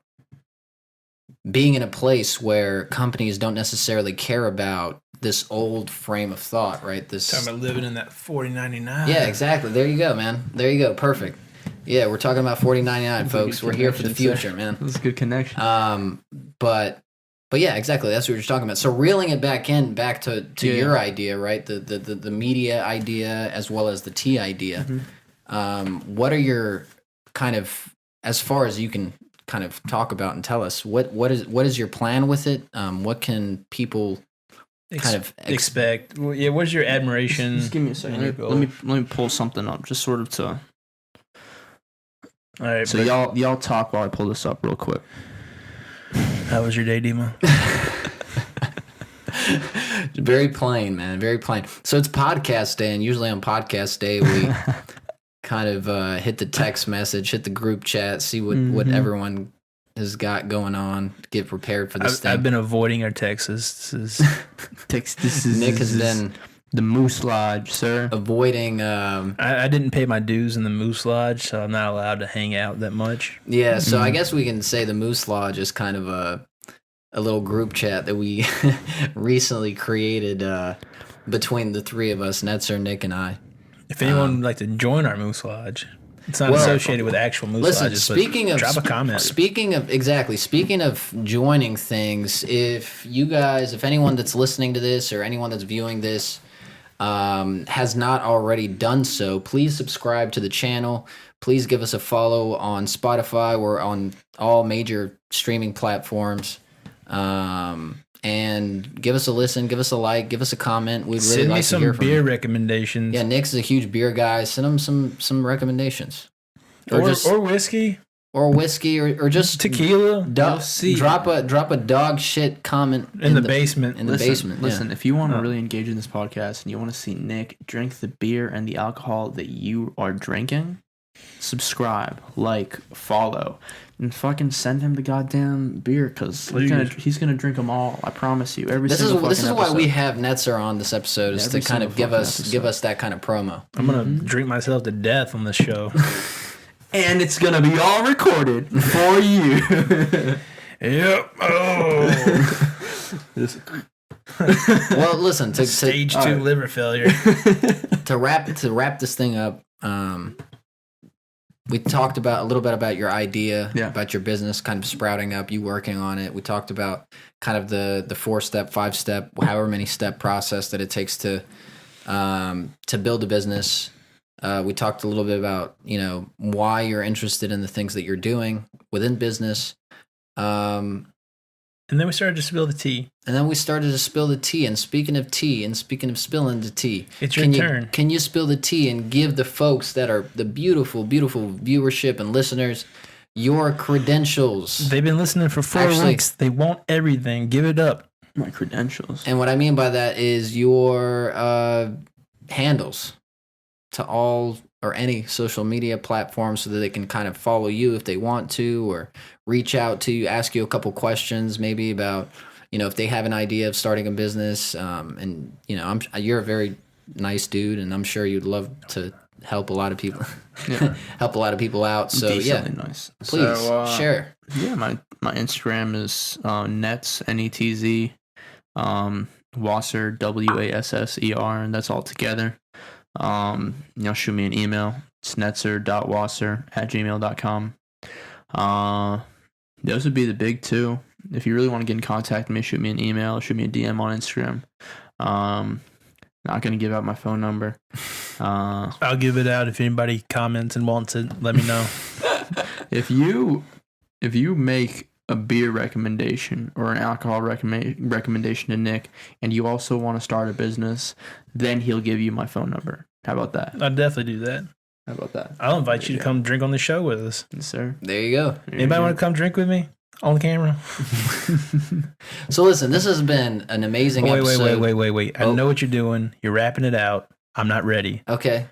being in a place where companies don't necessarily care about this old frame of thought, right? This Talking about living in that 4099. Yeah, exactly. There you go, man. There you go. Perfect. Yeah, we're talking about 4099, folks. We're here for the future, man. That's a good connection. But yeah, exactly. That's what you're talking about. So reeling it back to your idea, right? The media idea as well as the tea idea. Mm-hmm. What are your kind of, as far as you can kind of talk about and tell us, what is your plan with it? What can people kind of expect? Well, yeah, what's your admiration? Just give me a second. Let me pull something up, just sort of to. All right. So y'all talk while I pull this up real quick. How was your day, Dima? Very plain, man. Very plain. So it's podcast day, and usually on podcast day we kind of hit the text message, hit the group chat, see what everyone has got going on, get prepared for this thing. I've been avoiding our texts. Nick has been the Moose Lodge, sir. Avoiding. I didn't pay my dues in the Moose Lodge, so I'm not allowed to hang out that much. Yeah, so I guess we can say the Moose Lodge is kind of a little group chat that we recently created between the three of us, Netzer, Nick, and I. If anyone would like to join our Moose Lodge, it's not associated with actual Moose Lodges. Speaking of, drop a comment. Speaking of joining things, if anyone that's listening to this or anyone that's viewing this has not already done so, please subscribe to the channel. Please give us a follow on Spotify. We're on all major streaming platforms. And give us a listen, give us a like, give us a comment. We'd really like to hear from you. Send me some beer recommendations. Yeah, Nick's a huge beer guy. Send him some recommendations. Or whiskey. Or whiskey, or just tequila. Drop a dog shit comment in the basement. In the basement. Listen, if you want to really engage in this podcast and you want to see Nick drink the beer and the alcohol that you are drinking, subscribe, like, follow, and fucking send him the goddamn beer because he's gonna drink them all. I promise you. This is why we have Netzer on this episode, is to kind of give us that kind of promo. I'm gonna drink myself to death on this show. And it's gonna be all recorded for you. Yep. Oh. Well, listen. Stage 2 liver failure. To wrap this thing up, we talked a little bit about your idea, about your business kind of sprouting up, you working on it. We talked about kind of the 4-step, 5-step, however many step process that it takes to build a business. We talked a little bit about, why you're interested in the things that you're doing within business. And then we started to spill the tea. And speaking of tea, and speaking of spilling the tea, it's your turn. Can you spill the tea and give the folks that are the beautiful, beautiful viewership and listeners your credentials? They've been listening for 4 weeks. They want everything. Give it up. My credentials. And what I mean by that is your handles to all or any social media platform so that they can kind of follow you if they want to, or reach out to you, ask you a couple questions maybe about, if they have an idea of starting a business. And, you're a very nice dude, and I'm sure you'd love to help a lot of people, help a lot to out. So nice. Please share. Yeah. My Instagram is Nets, Netz, Wasser, Wasser, and that's all together. Shoot me an email. It's netzer.wasser@gmail.com. Those would be the big two. If you really want to get in contact with me, shoot me an email, shoot me a DM on Instagram. Not gonna give out my phone number. I'll give it out if anybody comments and wants it. Let me know. If you make a beer recommendation or an alcohol recommendation to Nick, and you also want to start a business, then he'll give you my phone number. How about that? I'll definitely do that. How about that? I'll invite you to come drink on the show with us. Yes, sir. There you go. Anybody want to come drink with me on camera? So listen, this has been an amazing episode. Wait. I know what you're doing. You're wrapping it out. I'm not ready Okay.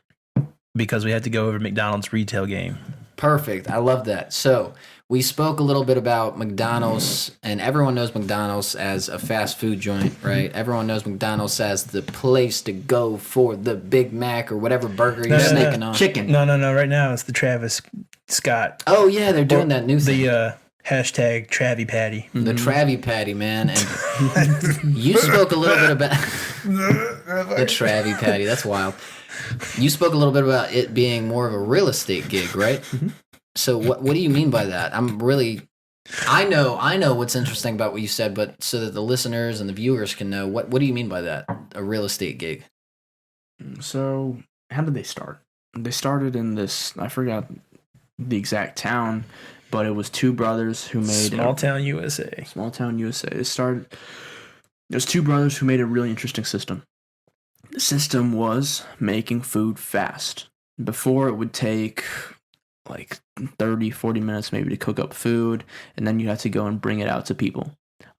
because we have to go over McDonald's retail game. Perfect. I love that. So we spoke a little bit about McDonald's, and everyone knows McDonald's as a fast food joint, right? Everyone knows McDonald's as the place to go for the Big Mac or whatever burger you're snaking on. Chicken. No. Right now it's the Travis Scott. Oh yeah, they're doing that new thing. The hashtag Travie Patty. The Travie Patty, man. And you spoke a little bit about the Travie Patty. That's wild. You spoke a little bit about it being more of a real estate gig, right? Mm-hmm. So what do you mean by that? I know what's interesting about what you said, but so that the listeners and the viewers can know, what do you mean by that? A real estate gig? So how did they start? They started in this, I forgot the exact town, but it was two brothers who made Small Town USA. Small Town USA. There's two brothers who made a really interesting system. The system was making food fast. Before, it would take like 30, 40 minutes maybe to cook up food, and then you'd have to go and bring it out to people.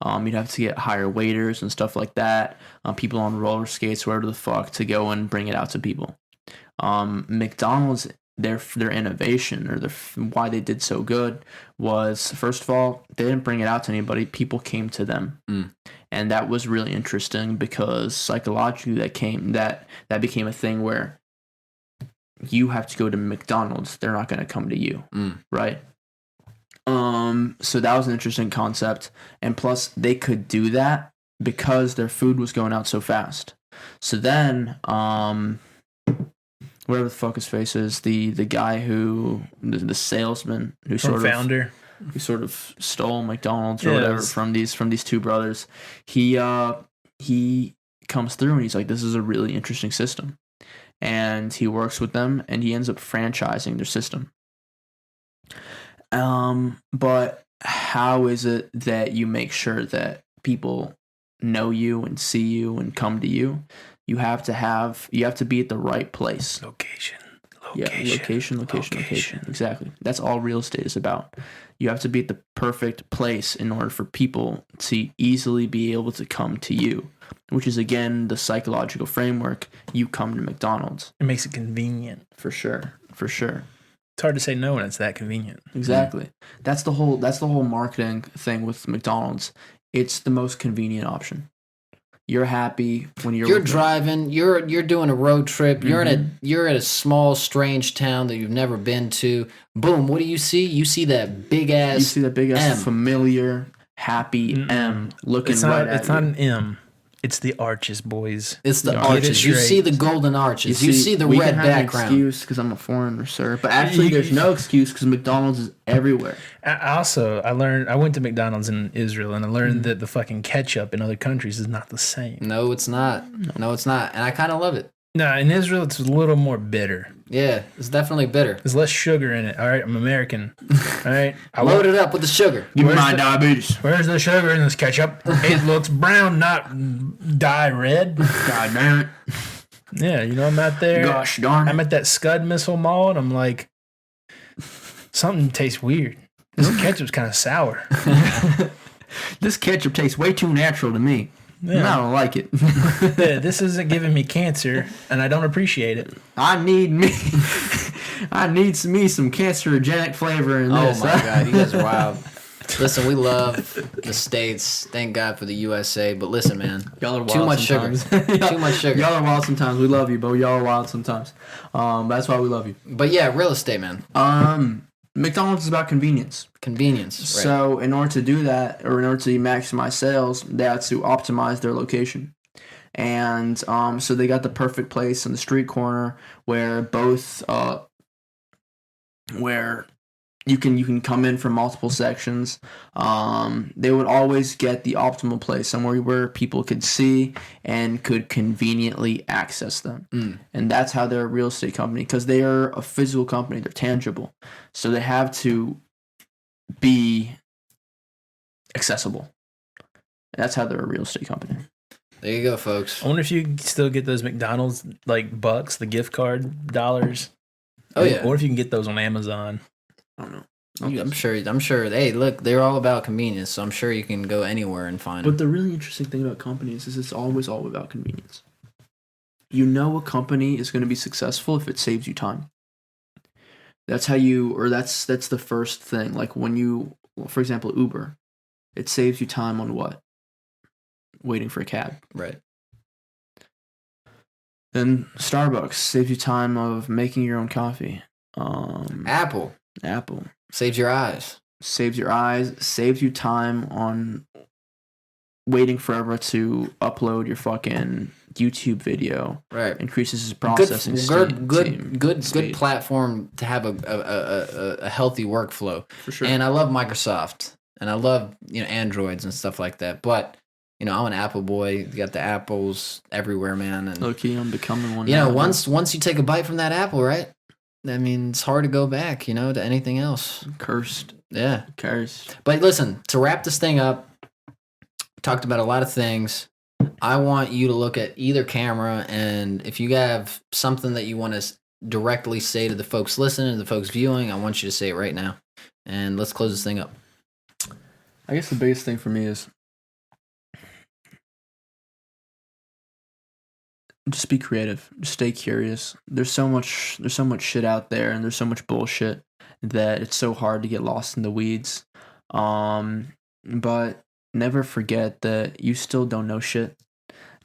You'd have to get hire waiters and stuff like that, people on roller skates, wherever the fuck, to go and bring it out to people. McDonald's, their innovation, or why they did so good, was, first of all, they didn't bring it out to anybody. People came to them. And that was really interesting because psychologically that became a thing where you have to go to McDonald's. They're not going to come to you, right? So that was an interesting concept. And plus, they could do that because their food was going out so fast. So then, whatever the fuck his face is, the guy the salesman who sort of stole McDonald's or whatever from these two brothers, he comes through and he's like, this is a really interesting system. And he works with them and he ends up franchising their system. But how is it that you make sure that people know you and see you and come to you? You have to be at the right place. Location. Exactly. That's all real estate is about. You have to be at the perfect place in order for people to easily be able to come to you, which is, again, the psychological framework. You come to McDonald's. It makes it convenient. For sure. It's hard to say no when it's that convenient. Exactly. That's the whole marketing thing with McDonald's. It's the most convenient option. You're happy when you're driving. You're doing a road trip. Mm-hmm. You're at a small, strange town that you've never been to. Boom! What do you see? You see that big ass. You see that big ass familiar, happy M looking right at you. It's not an M. It's the arches, boys. It's the arches. You see the golden arches. You see the red background. An excuse because I'm a foreigner, sir. But actually, there's no excuse because McDonald's is everywhere. I went to McDonald's in Israel and I learned that the fucking ketchup in other countries is not the same. No, it's not. No, it's not. And I kind of love it. No, in Israel, it's a little more bitter. Yeah, it's definitely bitter. There's less sugar in it. All right, I'm American. All right, load it up with the sugar. Give me my diabetes. Where's the sugar in this ketchup? It looks brown, not dye red. God damn it. Yeah, I'm out there. Gosh darn. I'm at that Scud Missile Mall, and I'm like, something tastes weird. This ketchup's kind of sour. This ketchup tastes way too natural to me. Yeah. I don't like it. Yeah, this isn't giving me cancer, and I don't appreciate it. I need some cancerogenic flavor in this. Oh my God, you guys are wild. Listen, we love the States. Thank God for the USA. But listen, man, y'all are wild too much sometimes. Sugar. Too much sugar. Y'all are wild sometimes. We love you, but y'all are wild sometimes. That's why we love you. But yeah, real estate, man. McDonald's is about convenience. Convenience. Right. So in order to do that, or in order to maximize sales, they had to optimize their location. And so they got the perfect place in the street corner where both You can come in from multiple sections. They would always get the optimal place, somewhere where people could see and could conveniently access them. And that's how they're a real estate company, because they are a physical company. They're tangible. So they have to be accessible. And that's how they're a real estate company. There you go, folks. I wonder if you still get those McDonald's like bucks, the gift card dollars. Oh yeah. Or if you can get those on Amazon. I don't know. I'm sure. Hey, look, they're all about convenience, so I'm sure you can go anywhere and find But them. the really interesting thing about companies is it's always all about convenience. You know a company is going to be successful if it saves you time. That's how that's the first thing. Like when you, for example, Uber, it saves you time on what? Waiting for a cab. Right. Then Starbucks saves you time of making your own coffee. Apple saves your eyes. Saves your eyes, saves you time on waiting forever to upload your fucking YouTube video. Right. Increases his processing good platform to have a healthy workflow. For sure. And I love Microsoft and I love Androids and stuff like that. But I'm an Apple boy. You got the apples everywhere, man. And low key, I'm becoming one. Once you take a bite from that apple, right? I mean, it's hard to go back, to anything else. Cursed. Yeah. Cursed. But listen, to wrap this thing up, talked about a lot of things. I want you to look at either camera, and if you have something that you want to directly say to the folks listening, to the folks viewing, I want you to say it right now. And let's close this thing up. I guess the biggest thing for me is just be creative. Just stay curious. There's so much shit out there, and there's so much bullshit that it's so hard to get lost in the weeds. But never forget that you still don't know shit,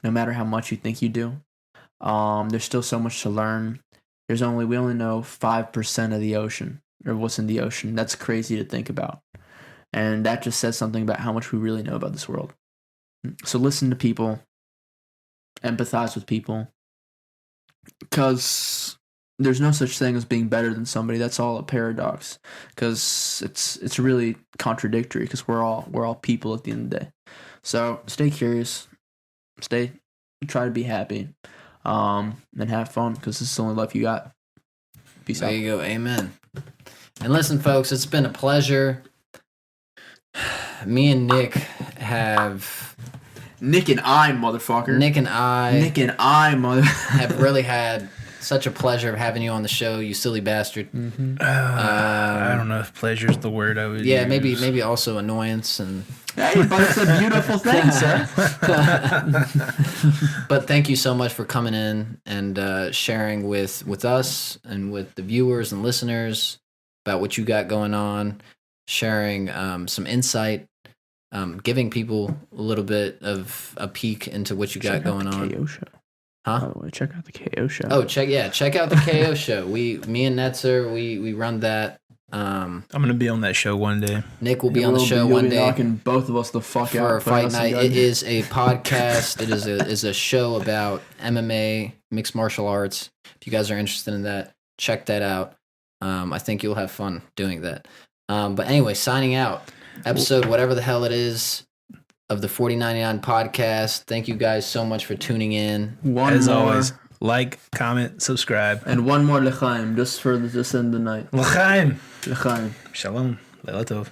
no matter how much you think you do. There's still so much to learn. We only know 5% of the ocean, or what's in the ocean. That's crazy to think about. And that just says something about how much we really know about this world. So listen to people. Empathize with people, because there's no such thing as being better than somebody. That's all a paradox, because it's really contradictory, because we're all people at the end of the day. So stay curious, try to be happy, and have fun, because this is the only life you got. Peace out. There you go. Amen. And listen, folks, it's been a pleasure. Me and Nick have Nick and I, motherfucker. have really had such a pleasure of having you on the show, you silly bastard. Mm-hmm. I don't know if pleasure is the word I would use. maybe also annoyance. And hey, but it's a beautiful thing, sir. But thank you so much for coming in and sharing with us and with the viewers and listeners about what you got going on, sharing some insight. Giving people a little bit of a peek into what you got going on. KO show. Huh? By the way, check out the KO show. Oh, check out the KO show. Me and Netzer, we run that. I'm gonna be on that show one day. Nick will be on the show one day. Knocking both of us the fuck out for a fight night. It is a podcast. It is a show about MMA, mixed martial arts. If you guys are interested in that, check that out. I think you'll have fun doing that. But anyway, signing out. Episode whatever the hell it is of the 4099 podcast. Thank you guys so much for tuning in. As always, like, comment, subscribe. And one more l'chaim, just in the night. L'chaim. L'chaim. Shalom. Leila tov.